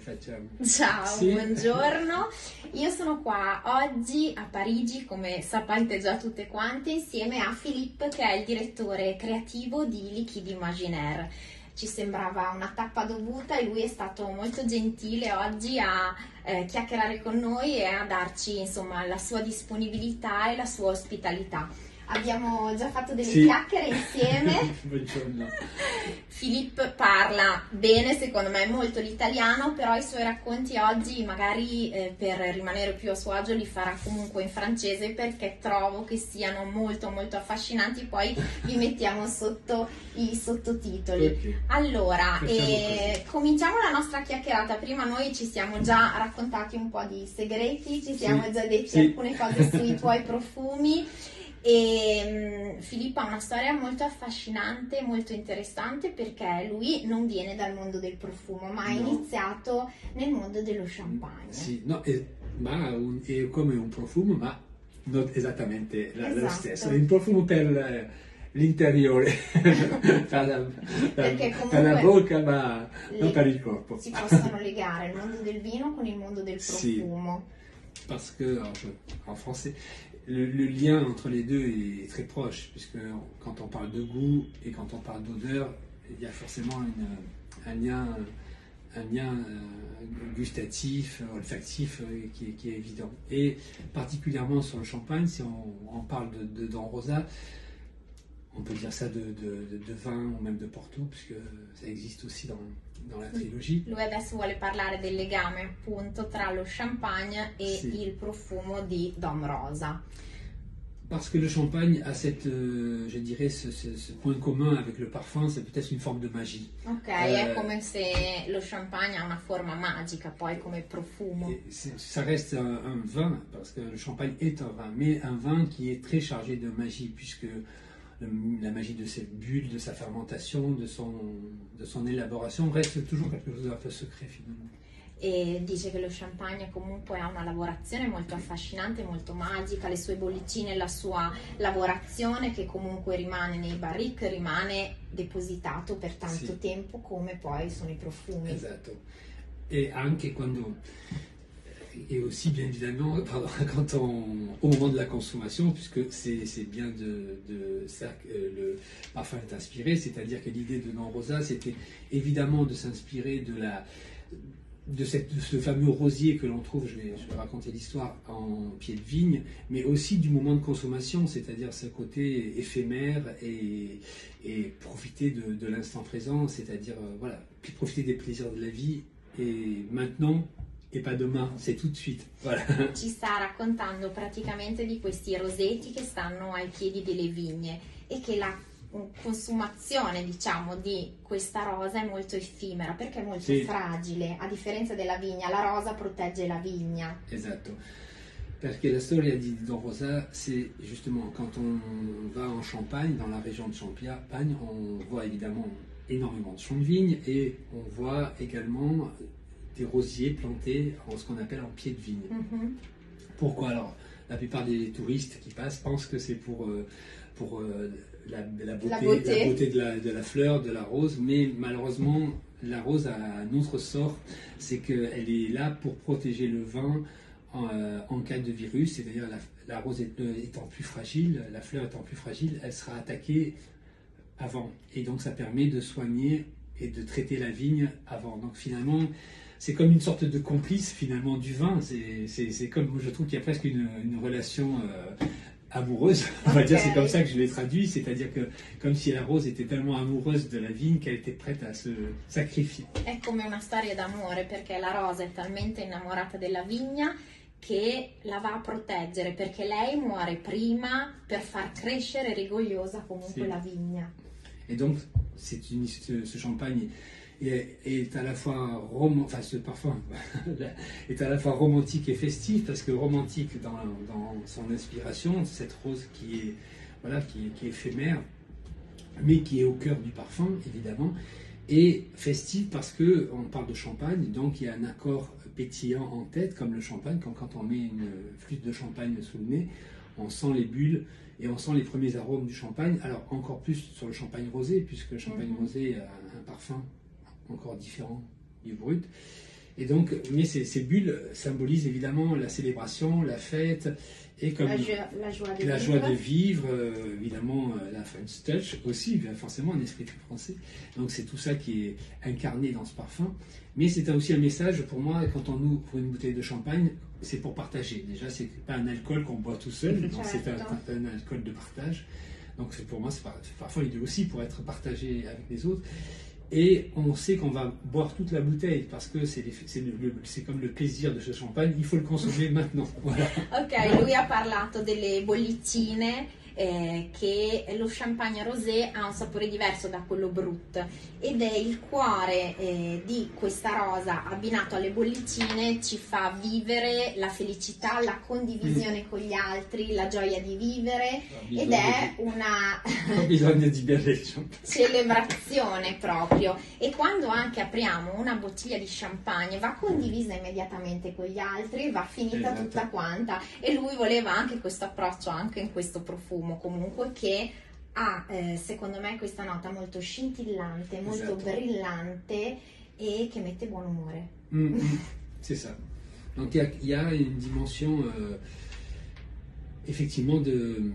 facciamo. Ciao, Sì. buongiorno. Io sono qua oggi a Parigi, come sapete già tutte quante, insieme a Philippe, che è il direttore creativo di Liquide Imaginaire. Ci sembrava una tappa dovuta e lui è stato molto gentile oggi a chiacchierare con noi e a darci, insomma, la sua disponibilità e la sua ospitalità. Abbiamo già fatto delle chiacchiere insieme. Buongiorno. Filippo parla bene, secondo me, molto l'italiano, però i suoi racconti oggi, magari per rimanere più a suo agio, li farà comunque in francese, perché trovo che siano molto molto affascinanti. Poi vi mettiamo sotto i sottotitoli. Okay. Allora, cominciamo la nostra chiacchierata. Prima noi ci siamo già raccontati un po' di segreti, ci siamo già detti alcune cose sui tuoi profumi. E Filippo ha una storia molto affascinante, molto interessante, perché lui non viene dal mondo del profumo, ma ha iniziato nel mondo dello champagne. Sì, no, è come un profumo, ma non esattamente lo stesso. È un profumo per l'interiore, per la bocca, ma non per il corpo. Si possono legare il mondo del vino con il mondo del profumo. Sì, parce que en français, le lien entre les deux est très proche, puisque quand on parle de goût et quand on parle d'odeur, il y a forcément un lien gustatif, olfactif qui est évident. Et particulièrement sur le champagne, si on parle de Don Rosa, on peut dire ça de vin ou même de Porto, puisque ça existe aussi dans la trilogie. Lui adesso vuole parlare del legame appunto tra lo champagne e il profumo di Dom Rosa. Parce que le champagne a je dirais, ce point commun avec le parfum, c'est peut-être une forme de magie. Ok, è come se lo champagne ha una forma magica poi come profumo. Ça reste un vin, parce que le champagne est un vin, mais un vin qui est très chargé de magie, puisque la magie de ses bulles, de sa fermentation, de son élaboration reste toujours quelque chose d'un peu secret finalement. E dice che lo champagne comunque ha una lavorazione molto affascinante, molto magica, le sue bollicine, la sua lavorazione che comunque rimane nei barriques, rimane depositato per tanto tempo, come poi sono i profumi. Esatto. E anche quando, et aussi bien évidemment quand au moment de la consommation, puisque c'est bien de ça que le parfum est inspiré, c'est-à-dire que l'idée de Don Rosa, c'était évidemment de s'inspirer de ce fameux rosier que l'on trouve, je vais raconter l'histoire, en pied de vigne, mais aussi du moment de consommation, c'est-à-dire ce côté éphémère et profiter de l'instant présent, c'est-à-dire puis profiter des plaisirs de la vie, et maintenant e pas demain, c'est tout de suite. Voilà. Ci sta raccontando praticamente di questi rosetti che stanno ai piedi delle vigne e che la consumazione, diciamo, di questa rosa è molto effimera, perché è molto fragile, a differenza della vigna. La rosa protegge la vigna. Esatto, perché la storia di Don Rosa, c'est justement quand on va en Champagne, dans la région de Champagne, on voit évidemment énormément de champs de vigne et on voit également des rosiers plantés en ce qu'on appelle en pied de vigne. Pourquoi? Alors, la plupart des touristes qui passent pensent que c'est pour la beauté de la fleur, de la rose, mais malheureusement, la rose a un autre sort, c'est qu'elle est là pour protéger le vin en cas de virus, c'est-à-dire la rose étant plus fragile, la fleur étant plus fragile, elle sera attaquée avant. Et donc ça permet de soigner et de traiter la vigne avant. Donc finalement, c'est comme une sorte de complice finalement du vin. C'est comme, je trouve qu'il y a presque une relation amoureuse, on va dire, c'est comme ça que je l'ai traduit, c'est-à-dire que comme si la rose était tellement amoureuse de la vigne qu'elle était prête à se sacrifier. È come una storia d'amore, perché la rosa è talmente innamorata della vigna che la va a proteggere, perché lei muore prima per far crescere rigogliosa comunque la vigna. Et donc, ce champagne est à la fois ce parfum est à la fois romantique et festif, parce que romantique dans son inspiration, cette rose qui est éphémère, mais qui est au cœur du parfum évidemment, et festif parce que on parle de champagne, donc il y a un accord pétillant en tête, comme le champagne, quand on met une flûte de champagne sous le nez, on sent les bulles et on sent les premiers arômes du champagne. Alors encore plus sur le champagne rosé, puisque le champagne rosé a un parfum encore différent du brut. Et donc, mais ces bulles symbolisent évidemment la célébration, la fête, et comme la joie de vivre, évidemment la French touch aussi, forcément un esprit français. Donc c'est tout ça qui est incarné dans ce parfum. Mais c'est aussi un message pour moi, quand on ouvre une bouteille de champagne, c'est pour partager. Déjà, c'est pas un alcool qu'on boit tout seul, donc c'est un alcool de partage. Donc pour moi, parfois il est aussi pour être partagé avec les autres. Et on sait qu'on va boire toute la bouteille parce que c'est comme le plaisir de ce champagne, il faut le consommer maintenant. Voilà. Ok, lui ha parlato delle bollicine, che lo champagne rosé ha un sapore diverso da quello brut ed è il cuore di questa rosa abbinato alle bollicine ci fa vivere la felicità, la condivisione con gli altri, la gioia di vivere ed è una celebrazione proprio. E quando anche apriamo una bottiglia di champagne va condivisa immediatamente con gli altri, va finita tutta quanta, e lui voleva anche questo approccio anche in questo profumo comunque che ha secondo me questa nota molto scintillante, molto brillante et qui mette buon umore. C'est ça. Donc il y a une dimension effectivement de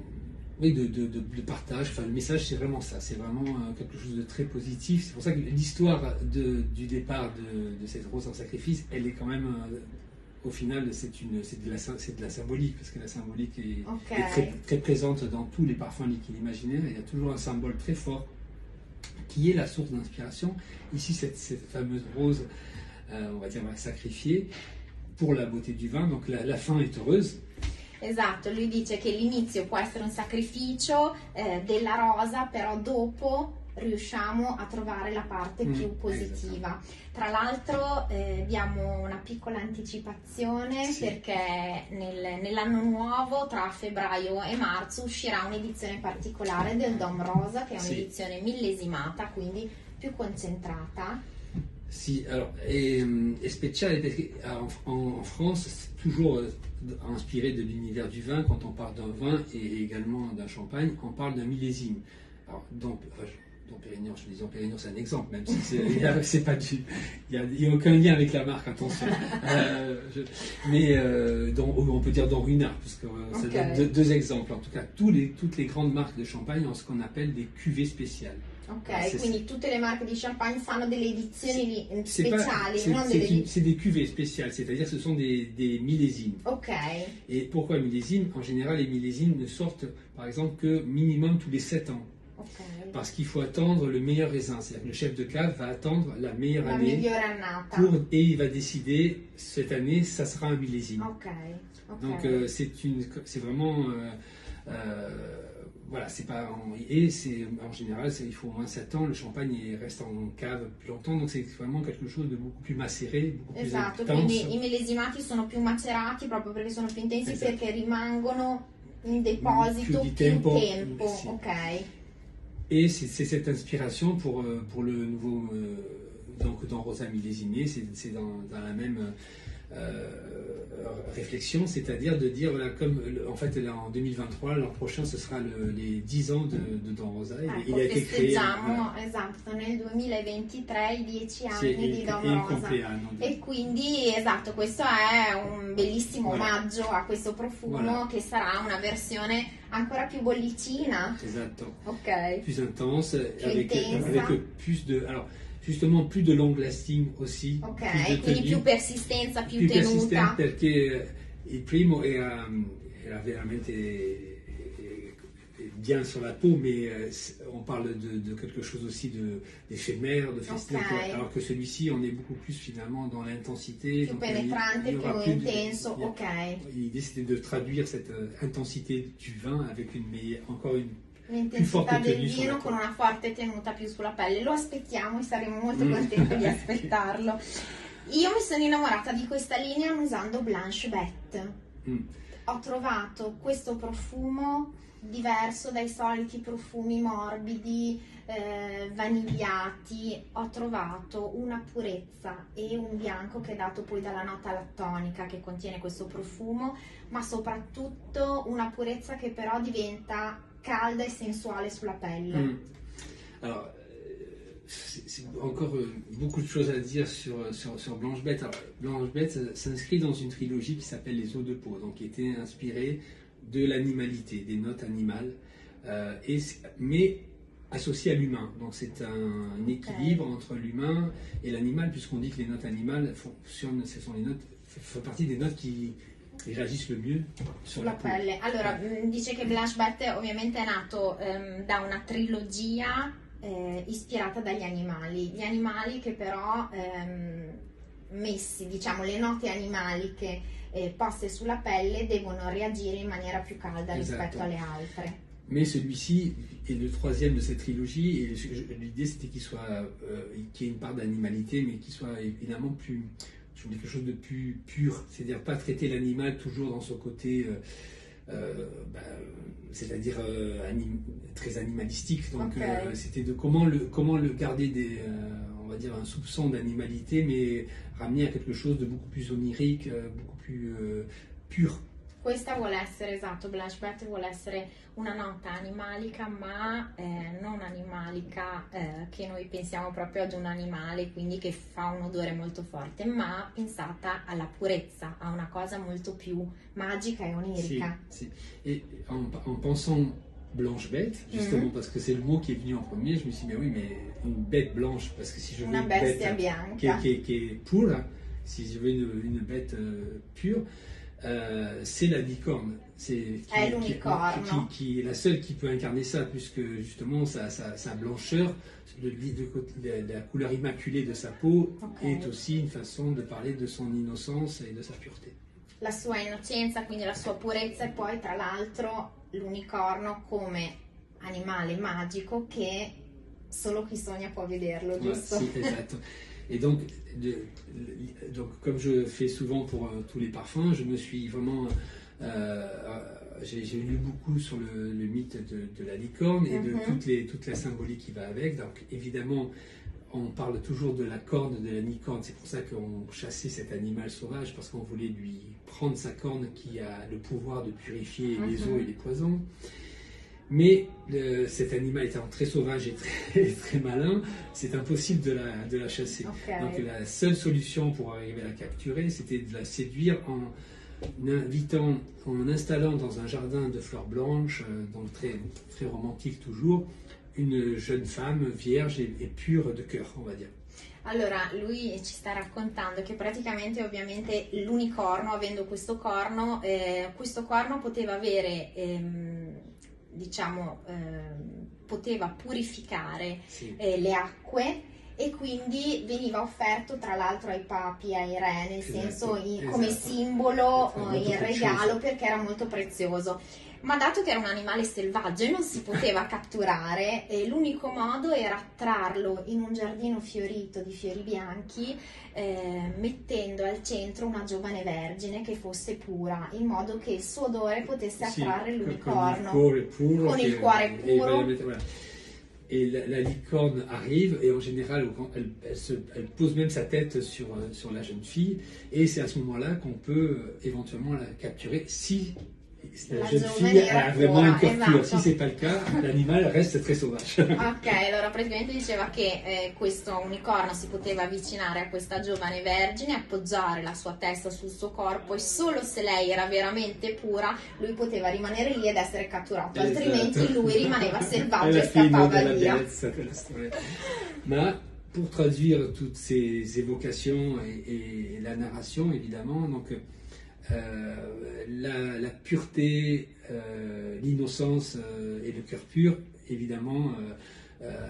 partage. Enfin, le message, c'est vraiment ça. C'est vraiment quelque chose de très positif. C'est pour ça que l'histoire du départ de cette rose en sacrifice, elle est quand même au final, c'est de la symbolique, parce que la symbolique est très, très présente dans tous les parfums liquides imaginaires. Il y a toujours un symbole très fort qui est la source d'inspiration. Ici, cette fameuse rose, on va dire, sacrifiée pour la beauté du vin. Donc la fin est heureuse. Esatto, lui dice che l'inizio può essere un sacrificio della rosa, però dopo riusciamo a trovare la parte più positiva. Tra l'altro diamo una piccola anticipazione perché nell'anno nuovo, tra febbraio e marzo, uscirà un'edizione particolare del Dom Rosa, che è un'edizione millesimata, quindi più concentrata. Si, alors, est spécial parce qu'en France, c'est toujours inspiré de l'univers du vin. Quand on parle d'un vin et également d'un champagne, on parle d'un millésime. Alors, Dom Pérignon, je dis Dom Pérignon, c'est un exemple, même si c'est pas il y a aucun lien avec la marque, attention. Mais on peut dire Don Ruinart, parce que ça donne deux exemples. En tout cas, toutes les grandes marques de champagne ont ce qu'on appelle des cuvées spéciales. Ok, quindi tutte le marche di champagne fanno delle edizioni speciali, c'est des cuvées spéciales, c'est-à-dire ce sont des millésimes. Ok. Et pourquoi millésimes? En général, les millésimes ne sortent, par exemple, que minimum tous les 7 ans. Okay. Parce qu'il faut attendre le meilleur raisin, c'est-à-dire que le chef de cave va attendre la meilleure année et il va décider, cette année, ça sera un millésime. Okay. Donc c'est vraiment... voilà, c'est pas en général il faut au moins 7 ans, le champagne reste en cave plus longtemps, donc c'est vraiment quelque chose de beaucoup plus macéré, beaucoup plus intense. Quindi i millesimati sono più macerati proprio perché sono più intensi, perché rimangono in deposito più tempo. Sì. Ok. Et c'est cette inspiration pour le nouveau donc dans Rosa millésimé, c'est dans la même réflexion, c'est-à-dire de dire voilà, comme en fait là, en 2023, l'an prochain ce sera les 10 ans de Don Rosa. Il a été créé. Esatto, nel 2023 i 10 anni di Don Rosa. E quindi esatto, questo è un bellissimo omaggio a questo profumo che sarà una versione ancora più bollicina. Esatto. Ok. Plus intense, più avec plus de justement plus de long lasting aussi. Ok, quindi più persistenza, più tenuta. Persistente perché il primo era veramente bien sur la peau, mais on parle de quelque chose aussi d'éphémère, de festin, alors que celui-ci on est beaucoup plus finalement dans l'intensité. Più penetrante, più intenso, ok. L'idée c'était de traduire cette intensité du vin avec encore une l'intensità del vino con una forte tenuta più sulla pelle. Lo aspettiamo e saremo molto contenti di aspettarlo. Io mi sono innamorata di questa linea usando Blanche Bette. Ho trovato questo profumo diverso dai soliti profumi morbidi, vanigliati. Ho trovato una purezza e un bianco che è dato poi dalla nota lattonica che contiene questo profumo, ma soprattutto una purezza che però diventa calda e sensuale sulla pelle. Alors, c'est encore beaucoup de choses à dire sur Blanche-Bête. Alors, Blanche-Bête s'inscrit dans une trilogie qui s'appelle Les Eaux de Peau, donc qui était inspirée de l'animalité, des notes animales, mais associées à l'humain. Donc c'est un équilibre entre l'humain et l'animal, puisqu'on dit que les notes animales fonctionnent, ce sont les notes, font partie des notes qui réagissent le mieux sulla pelle. Allora, dice che Blanche-Bête ovviamente è nato da una trilogia ispirata dagli animali. Gli animali che però messi, diciamo, le note animaliche poste sulla pelle devono reagire in maniera più calda rispetto alle altre. Mais celui-ci est le troisième de cette trilogie et l'idée c'était qu'il y ait une part d'animalité mais qu'il soit évidemment plus, quelque chose de plus pur, c'est-à-dire pas traiter l'animal toujours dans son côté c'est-à-dire très animalistique. Donc c'était de comment le garder on va dire un soupçon d'animalité, mais ramener à quelque chose de beaucoup plus onirique, beaucoup plus pur. Questa vuole essere, esatto, Blanche-Bête vuole essere una nota animalica, ma non animalica che noi pensiamo proprio ad un animale, quindi che fa un odore molto forte, ma pensata alla purezza, a una cosa molto più magica e onirica. Sì. Et en pensant Blanche-Bête, justement parce que c'est le mot qui est venu en premier, je me suis dit, mais oui, mais une bête blanche, parce que si je veux une bête qui est pure, si je veux une bête pure, c'est la licorne. È l'unicorno. Qui est la seule qui peut incarner ça, puisque justement sa blancheur, la couleur immaculée de sa peau est aussi une façon de parler de son innocence et de sa pureté. La sua innocenza, quindi la sua purezza, e poi tra l'altro l'unicorno come animale magico che solo chi sogna può vederlo, giusto? Sì, esatto. Et donc, comme je fais souvent pour tous les parfums, je me suis vraiment... j'ai lu beaucoup sur le mythe de la licorne et de toute la symbolique qui va avec. Donc évidemment, on parle toujours de la corne de la licorne. C'est pour ça qu'on chassait cet animal sauvage, parce qu'on voulait lui prendre sa corne qui a le pouvoir de purifier les eaux et les poisons. Mais cet animal étant très sauvage et très malin, c'est impossible de la chasser. Donc la seule solution pour arriver à la capturer, c'était de la séduire en installant dans un jardin de fleurs blanches, donc très, très romantique toujours, une jeune femme vierge et pure de cœur, on va dire. Allora, lui ci sta raccontando che praticamente ovviamente l'unicorno, avendo questo corno poteva avere... poteva purificare le acque, e quindi veniva offerto tra l'altro ai papi e ai re, nel senso come simbolo, in regalo, perché era molto prezioso. Ma dato che era un animale selvaggio e non si poteva catturare, l'unico modo era attrarlo in un giardino fiorito di fiori bianchi, mettendo al centro una giovane vergine che fosse pura, in modo che il suo odore potesse attrarre l'unicorno. Con il cuore puro. Et la licorne arrive et en général elle pose même sa tête sur la jeune fille, et c'est à ce moment-là qu'on peut éventuellement la capturer si la jeune fille a vraiment un cœur pur. Si c'est pas le cas, l'animal reste très sauvage. Ok, allora praticamente diceva che questo unicorno si poteva avvicinare a questa giovane vergine, appoggiare la sua testa sul suo corpo, e solo se lei era veramente pura lui poteva rimanere lì ed essere catturato, altrimenti lui rimaneva selvaggio e scappava via. Ma pour traduire toutes ces évocations et la narration, évidemment, donc la pureté, l'innocence et le cœur pur, évidemment,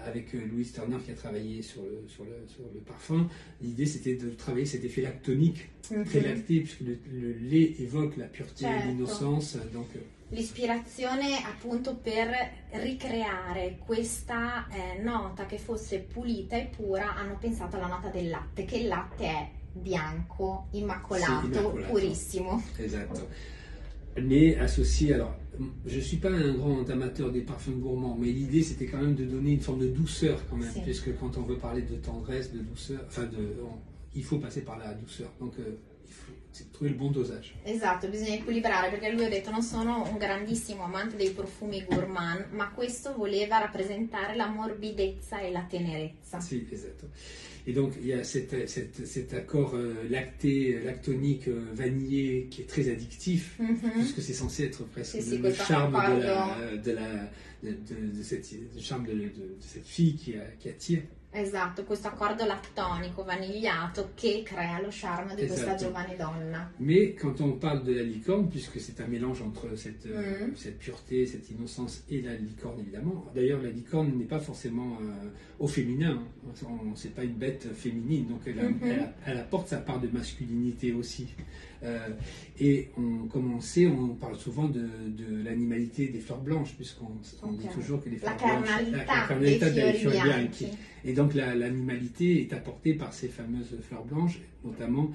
avec Louise Turner qui a travaillé sur le parfum, l'idée c'était de travailler cet effet lactonique, très lacté, puisque le lait évoque la pureté et l'innocence. Donc, l'ispirazione appunto per ricreare questa nota che fosse pulita e pura, hanno pensato alla nota del latte, che il latte è bianco, immacolato, purissimo. Esatto. Mais associé, alors, je ne suis pas un grand amateur des parfums gourmands, mais l'idée c'était quand même de donner une forme de douceur quand même, puisque quand on veut parler de tendresse, de douceur, enfin il faut passer par la douceur. Donc il faut trouver le bon dosage. Esatto, bisogna equilibrare perché lui ha detto non sono un grandissimo amante dei profumi gourmand, ma questo voleva rappresentare la morbidezza e la tenerezza. Sì, esatto. Et donc il y a cet accord lactonique vanillé qui est très addictif, puisque c'est censé être presque le charme de cette fille qui attire. Esatto, questo accordo lattonico vanigliato che crea lo charme di questa giovane donna. Mais quand on parle de la licorne, puisque c'est un mélange entre cette pureté, cette innocence et la licorne évidemment. D'ailleurs la licorne n'est pas forcément au féminin, c'est pas une bête féminine, donc elle apporte sa part de masculinité aussi. Et comme on sait, on parle souvent de l'animalité des fleurs blanches, puisqu'on dit toujours que les fleurs blanches, la carnalità dei fiori bianchi. Et donc l'animalité est apportée par ces fameuses fleurs blanches, notamment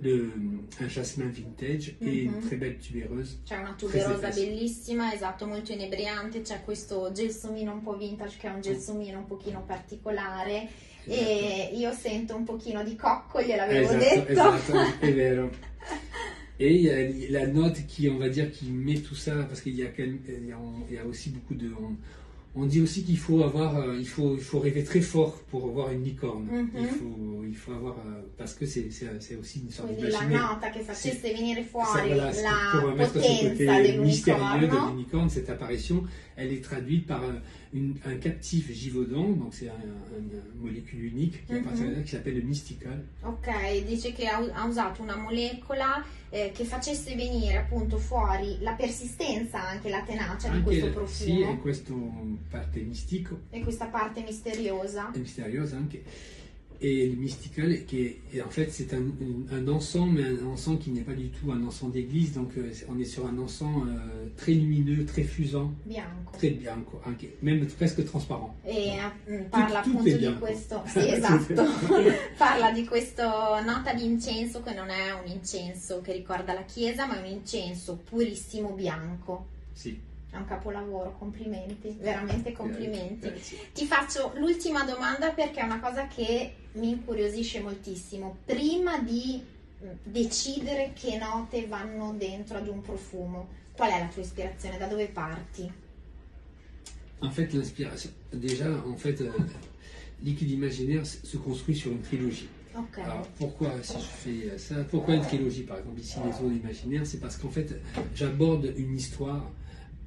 un jasmin vintage e une très belle tubéreuse. C'è una tuberosa bellissima, esatto, molto inebriante, c'è questo gelsomino un po' vintage che è un gelsomino un pochino particolare. Esatto. E io sento un pochino di cocco, gliel'avevo detto. Esatto, è vero. Et il y a la note qui, on va dire, qui met tout ça, parce qu'il y a aussi beaucoup de... On dit aussi qu'il faut avoir, il faut rêver très fort pour avoir une licorne. Il faut avoir, parce que c'est aussi une sorte d'imaginaire. La nota che facesse venire fuori la potenza mystérieux de l'unicorne, cette apparition, elle est traduite par un captif Givaudan, donc c'est une molécule unique qui s'appelle le mystical. Ok, dice che ha usato una molecola che facesse venire appunto fuori la persistenza, anche la tenacia di questo profumo. Sì, e questo parte mistico. E questa parte misteriosa. E misteriosa anche. Et le mystical, en fait, c'est un encens, mais un encens qui n'est pas du tout un encens d'église. Donc, on est sur un encens très lumineux, très fusant. Bianco. Très bianco, anche, même presque transparent. E parla appunto di questo. Sì, esatto. Parla di questo nota di incenso che non è un incenso che ricorda la chiesa, ma è un incenso purissimo bianco. Sì. È un capolavoro, complimenti, veramente complimenti. Ti faccio l'ultima domanda perché è una cosa che mi incuriosisce moltissimo. Prima di decidere che note vanno dentro ad un profumo, qual è la tua ispirazione? Da dove parti? En fait, l'inspiration, déjà, en fait, Liquide Imaginaire se construit sur une trilogie. Okay. Alors pourquoi si je fais ça, pourquoi une trilogie par exemple ici les eaux imaginaires, c'est parce qu'en fait j'aborde une histoire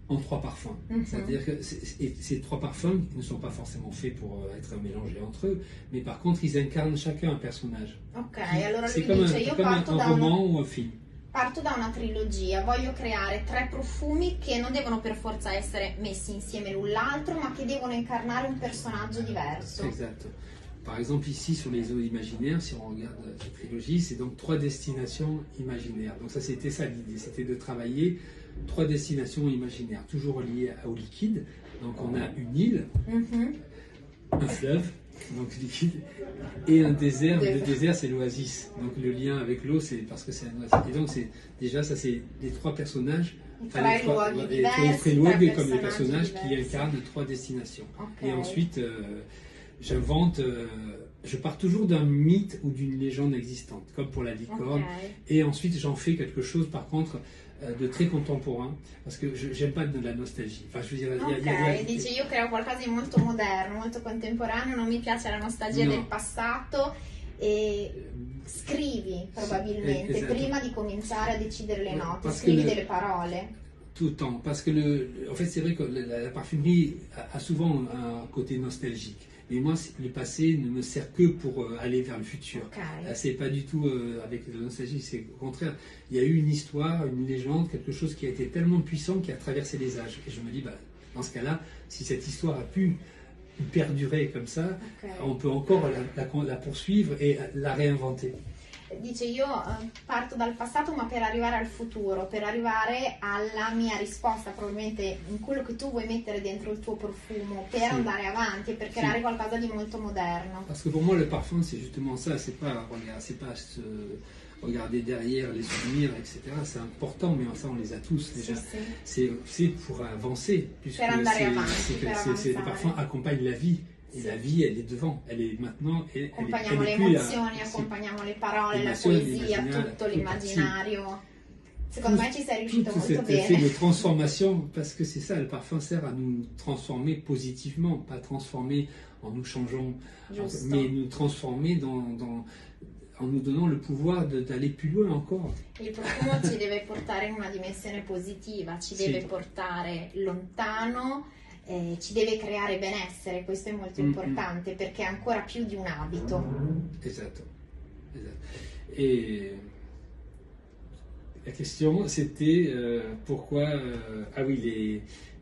en 3 parfums. C'est-à-dire que ces 3 parfums ne sont pas forcément faits pour être mélangés entre eux, mais par contre ils incarnent chacun un personnage. Ok, allora c'est lui comme dice, io parto un roman ou un film. Parto da una trilogia, voglio creare 3 profumi che non devono per forza essere messi insieme l'un l'altro, ma che devono incarnare un personaggio diverso. Esatto. Par exemple ici sur les eaux imaginaires, si on regarde cette trilogie, c'est donc 3 destinations imaginaires. Donc ça c'était ça l'idée, c'était de travailler 3 destinations imaginaires, toujours liées au liquide. Donc on a une île, un fleuve, donc liquide, et un désert. Le désert c'est l'oasis. Donc le lien avec l'eau c'est parce que c'est un oasis. Et donc c'est déjà ça c'est les 3 personnages. Tre luoghi comme les personnages qui incarnent 3 destinations. Okay. Et ensuite j'invente, je pars toujours d'un mythe ou d'une légende existante, comme pour la licorne, et ensuite j'en fais quelque chose par contre de très contemporain, parce que j'aime pas de la nostalgie. Enfin, je veux dire, dice io creo qualcosa di molto moderno, molto contemporaneo, non mi piace la nostalgia del passato e scrivi probabilmente esatto. Prima di cominciare a decidere le note, scrivi delle parole. Tout le temps, parce que en fait c'est vrai que la parfumerie a souvent un côté nostalgique. Mais moi, le passé ne me sert que pour aller vers le futur. Okay. C'est pas du tout avec la nostalgie, c'est au contraire. Il y a eu une histoire, une légende, quelque chose qui a été tellement puissant qui a traversé les âges. Et je me dis, bah, dans ce cas-là, si cette histoire a pu perdurer comme ça, on peut encore la poursuivre et la réinventer. Dice io parto dal passato ma per arrivare al futuro, per arrivare alla mia risposta probabilmente in quello che tu vuoi mettere dentro il tuo profumo per andare avanti e per creare qualcosa di molto moderno. Parce que pour moi le parfum c'est justement ça, c'est pas regarder derrière les souvenirs etc. C'est important mais ça on les a tous déjà. C'est pour avancer puisque les parfums accompagnent la vie. Et la vie, elle est devant, elle est maintenant. Accompagniamo le emozioni, accompagniamo le parole, la poesia, tutto l'immaginario. Secondo me ci sei riuscito molto cet bene. effet de transformation, parce que c'est ça, le parfum sert à nous transformer positivement, pas transformer en nous changeant, Giusto. mais nous transformer en nous donnant le pouvoir d'aller plus loin encore. Il profumo ci deve portare in una dimensione positiva, ci deve portare lontano, ci deve creare benessere, questo è molto importante perché è ancora più di un abito. Esatto. Et la question c'était pourquoi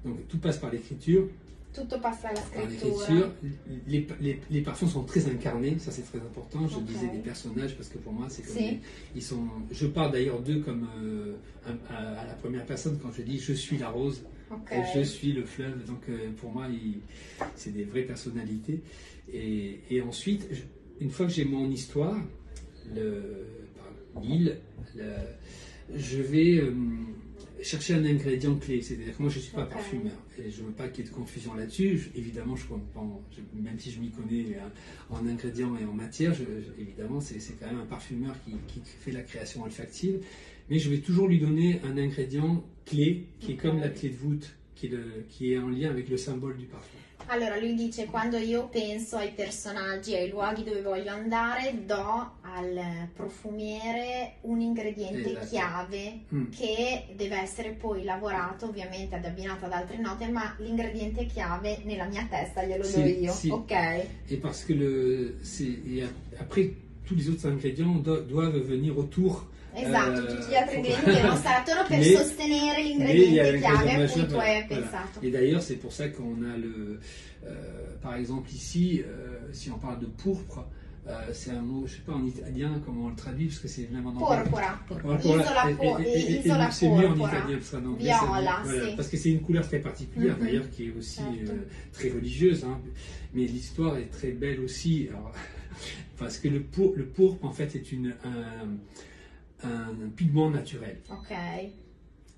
donc tout passe par l'écriture. Tutto passa alla Par scrittura. l'écriture, les parfums sont très incarnés, ça c'est très important. Je disais des personnages parce que pour moi c'est comme ils sont. Je parle d'ailleurs d'eux comme à la première personne quand je dis je suis la rose, je suis le fleuve. Donc pour moi c'est des vraies personnalités. Et ensuite, une fois que j'ai mon histoire, l'île, je vais chercher un ingrédient clé, c'est-à-dire que moi je ne suis pas parfumeur et je ne veux pas qu'il y ait de confusion là-dessus. Évidemment, je comprends, même si je m'y connais en ingrédients et en matière, évidemment c'est quand même un parfumeur qui fait la création olfactive, mais je vais toujours lui donner un ingrédient clé qui est comme la clé de voûte, qui est en lien avec le symbole du parfum. Allora lui dice quando io penso ai personaggi, ai luoghi dove voglio andare, do al profumiere un ingrediente chiave che deve essere poi lavorato, ovviamente abbinato ad altre note, ma l'ingrediente chiave nella mia testa glielo do io, ok? Et parce que après tous les autres ingrédients doivent venir autour. Esatto, tutti gli altri ingredienti devono stare attorno per sostenere l'ingrediente chiave, appunto è pensato. Et d'ailleurs, c'est pour ça qu'on a par exemple ici, si on parle de pourpre, c'est un mot, je ne sais pas en italien comment on le traduit, parce que c'est même en anglais. Porpora. Isola c'est mieux en italien que ça, non? Viola, voilà, parce que c'est une couleur très particulière, d'ailleurs, qui est aussi très religieuse, hein, mais l'histoire est très belle aussi, alors, parce que le pourpre, en fait, est un pigment naturel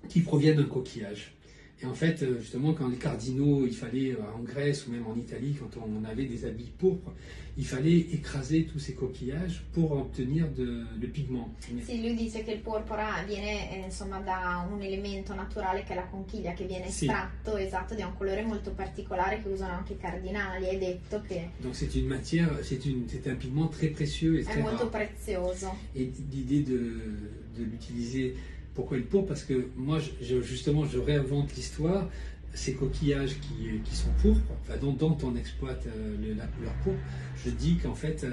qui provient d'un coquillage. Et en fait, justement, quand les cardinaux, il fallait en Grèce ou même en Italie, quand on avait des habits pourpres, il fallait écraser tous ces coquillages pour obtenir le pigment. Sì, lui dice che il porpora viene insomma da un elemento naturale che è la conchiglia che viene estratto, esatto, di un colore molto particolare che usano anche i cardinali. Hai detto che donc c'est une matière, c'est un pigment très précieux et très molto rare. prezioso. Et l'idée de l'utiliser, pourquoi le pourpre? Parce que moi, justement, je réinvente l'histoire. Ces coquillages qui sont pourpres, enfin, dont on exploite la couleur pourpre, je dis qu'en fait,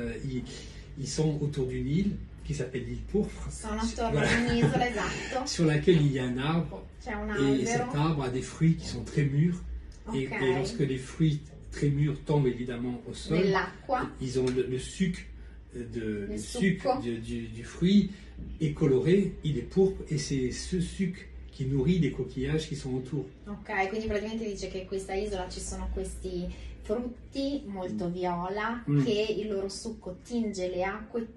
ils sont autour d'une île qui s'appelle l'île pourpre, sur laquelle il y a un arbre, et cet arbre a des fruits qui sont très mûrs, et lorsque les fruits très mûrs tombent évidemment au sol, ils ont le sucre du fruit est coloré, il est pourpre, et c'est ce sucre qui nourrit les coquillages qui sont autour. Ok, quindi praticamente dice che in questa isola ci sono questi frutti molto viola che il loro succo tinge le acque,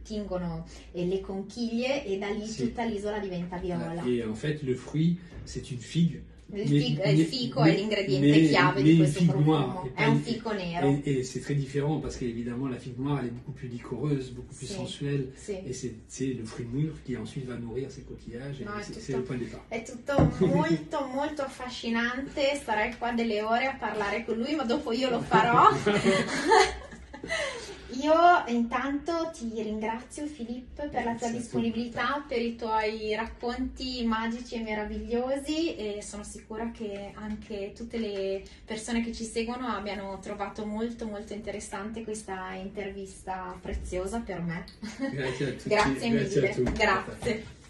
tingono le conchiglie e da lì tutta l'isola diventa viola. Et en fait le fruit c'est une figue. Il fico è l'ingrediente chiave di questo profumo, è un fico nero. Et c'est très différent parce qu'évidemment la figue noire elle est beaucoup plus liquoreuse, beaucoup plus sensuelle, et c'est le fruit mûr qui ensuite va nourrir ces coquillages, et c'est le point de départ. È tutto molto molto affascinante, starei qua delle ore a parlare con lui, ma dopo io lo farò. Io intanto ti ringrazio Filippo per la tua disponibilità, per i tuoi racconti magici e meravigliosi, e sono sicura che anche tutte le persone che ci seguono abbiano trovato molto molto interessante questa intervista preziosa per me. Grazie a tutti. Grazie mille. Grazie a tutti. Grazie.